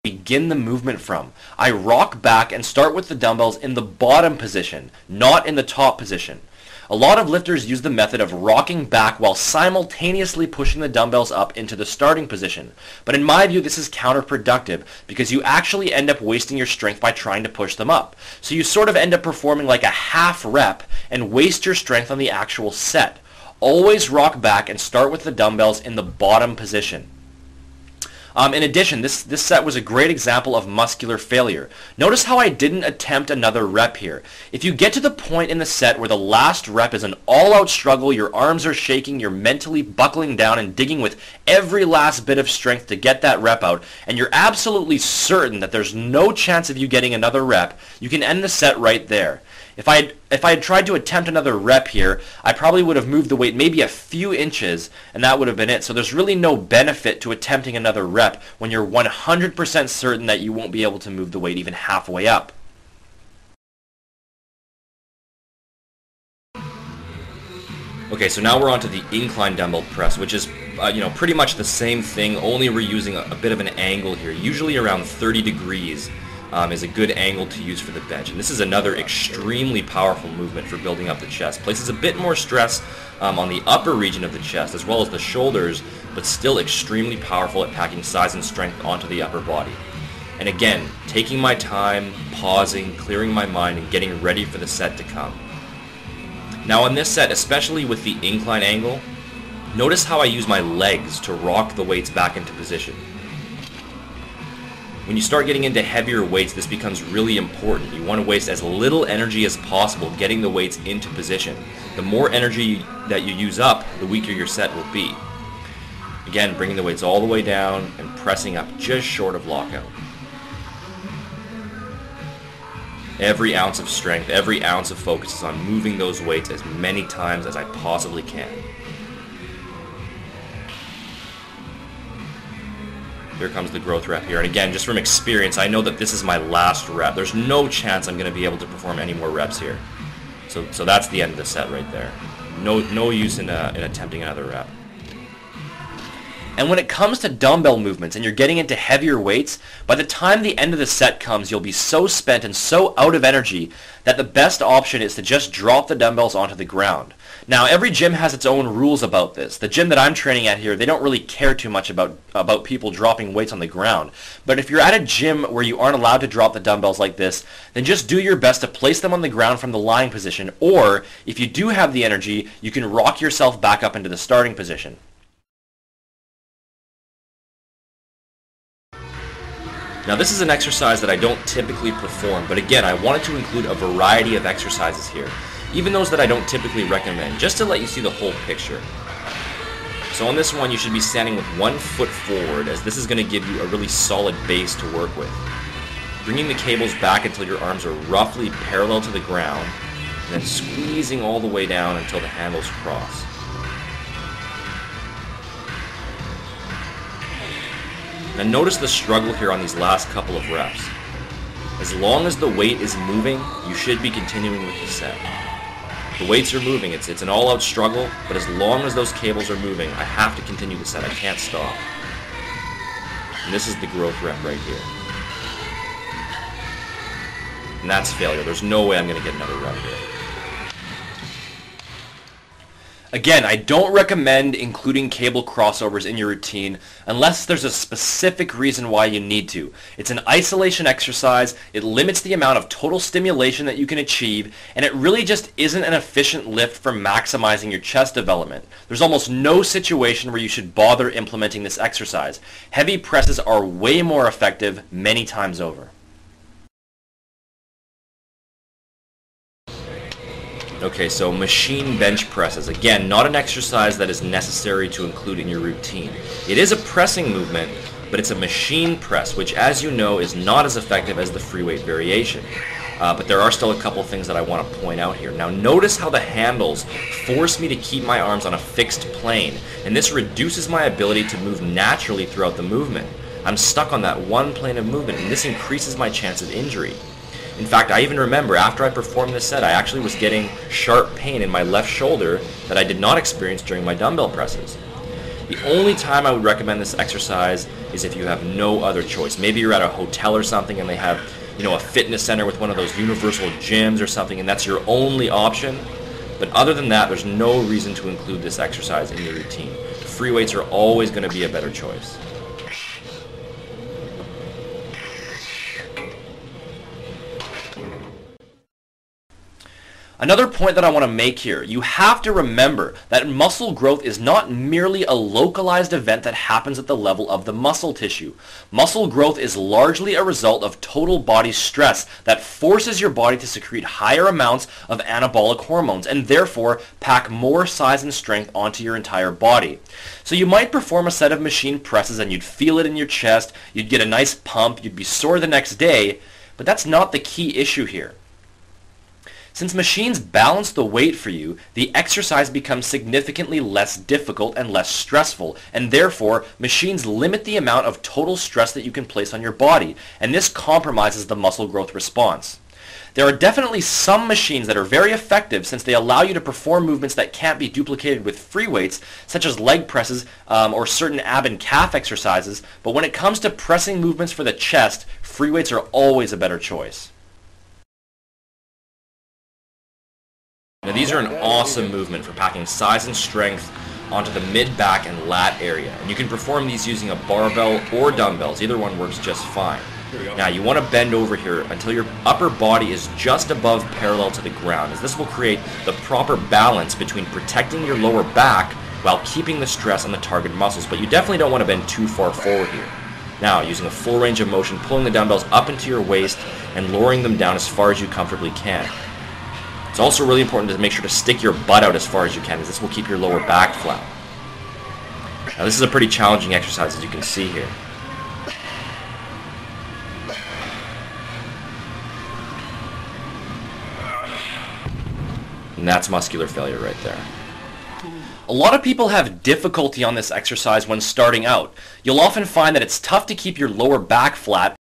begin the movement from. I rock back and start with the dumbbells in the bottom position, not in the top position. A lot of lifters use the method of rocking back while simultaneously pushing the dumbbells up into the starting position. But in my view, this is counterproductive because you actually end up wasting your strength by trying to push them up. So you sort of end up performing like a half rep and waste your strength on the actual set. Always rock back and start with the dumbbells in the bottom position. In addition, this set was a great example of muscular failure. Notice how I didn't attempt another rep here. If you get to the point in the set where the last rep is an all-out struggle, your arms are shaking, you're mentally buckling down and digging with every last bit of strength to get that rep out, and you're absolutely certain that there's no chance of you getting another rep, you can end the set right there. If I had tried to attempt another rep here, I probably would have moved the weight maybe a few inches, and that would have been it. So there's really no benefit to attempting another rep when you're 100% certain that you won't be able to move the weight even halfway up. Okay, so now we're on to the incline dumbbell press, which is pretty much the same thing, only we're using a bit of an angle here, usually around 30 degrees. Is a good angle to use for the bench. And this is another extremely powerful movement for building up the chest. Places a bit more stress on the upper region of the chest as well as the shoulders, but still extremely powerful at packing size and strength onto the upper body. And again, taking my time, pausing, clearing my mind, and getting ready for the set to come. Now on this set, especially with the incline angle, notice how I use my legs to rock the weights back into position. When you start getting into heavier weights, this becomes really important. You want to waste as little energy as possible getting the weights into position. The more energy that you use up, the weaker your set will be. Again, bringing the weights all the way down and pressing up just short of lockout. Every ounce of strength, every ounce of focus is on moving those weights as many times as I possibly can. Here comes the growth rep here. And again, just from experience, I know that this is my last rep. There's no chance I'm going to be able to perform any more reps here. So that's the end of the set right there. No use in attempting another rep. And when it comes to dumbbell movements and you're getting into heavier weights, by the time the end of the set comes, you'll be so spent and so out of energy that the best option is to just drop the dumbbells onto the ground. Now, every gym has its own rules about this. The gym that I'm training at here, they don't really care too much about people dropping weights on the ground. But if you're at a gym where you aren't allowed to drop the dumbbells like this, then just do your best to place them on the ground from the lying position, or if you do have the energy, you can rock yourself back up into the starting position. Now this is an exercise that I don't typically perform, but again, I wanted to include a variety of exercises here, even those that I don't typically recommend, just to let you see the whole picture. So on this one, you should be standing with one foot forward, as this is going to give you a really solid base to work with. Bringing the cables back until your arms are roughly parallel to the ground, and then squeezing all the way down until the handles cross. Now notice the struggle here on these last couple of reps. As long as the weight is moving, you should be continuing with the set. The weights are moving, it's an all-out struggle, but as long as those cables are moving, I have to continue the set, I can't stop. And this is the growth rep right here. And that's failure, there's no way I'm going to get another rep here. Again, I don't recommend including cable crossovers in your routine unless there's a specific reason why you need to. It's an isolation exercise, it limits the amount of total stimulation that you can achieve, and it really just isn't an efficient lift for maximizing your chest development. There's almost no situation where you should bother implementing this exercise. Heavy presses are way more effective many times over. Okay, so machine bench presses. Again, not an exercise that is necessary to include in your routine. It is a pressing movement, but it's a machine press, which as you know is not as effective as the free weight variation. But there are still a couple things that I want to point out here. Now notice how the handles force me to keep my arms on a fixed plane, and this reduces my ability to move naturally throughout the movement. I'm stuck on that one plane of movement, and this increases my chance of injury. In fact, I even remember after I performed this set, I actually was getting sharp pain in my left shoulder that I did not experience during my dumbbell presses. The only time I would recommend this exercise is if you have no other choice. Maybe you're at a hotel or something and they have, a fitness center with one of those universal gyms or something, and that's your only option. But other than that, there's no reason to include this exercise in your routine. Free weights are always going to be a better choice. Another point that I want to make here, you have to remember that muscle growth is not merely a localized event that happens at the level of the muscle tissue. Muscle growth is largely a result of total body stress that forces your body to secrete higher amounts of anabolic hormones and therefore pack more size and strength onto your entire body. So you might perform a set of machine presses and you'd feel it in your chest, you'd get a nice pump, you'd be sore the next day, but that's not the key issue here. Since machines balance the weight for you, the exercise becomes significantly less difficult and less stressful, and therefore machines limit the amount of total stress that you can place on your body, and this compromises the muscle growth response. There are definitely some machines that are very effective since they allow you to perform movements that can't be duplicated with free weights, such as leg presses or certain ab and calf exercises, but when it comes to pressing movements for the chest, free weights are always a better choice. Now these are an awesome movement for packing size and strength onto the mid-back and lat area. And you can perform these using a barbell or dumbbells. Either one works just fine. Now you want to bend over here until your upper body is just above parallel to the ground, as this will create the proper balance between protecting your lower back while keeping the stress on the target muscles. But you definitely don't want to bend too far forward here. Now, using a full range of motion, pulling the dumbbells up into your waist and lowering them down as far as you comfortably can. It's also really important to make sure to stick your butt out as far as you can, as this will keep your lower back flat. Now this is a pretty challenging exercise, as you can see here. And that's muscular failure right there. A lot of people have difficulty on this exercise when starting out. You'll often find that it's tough to keep your lower back flat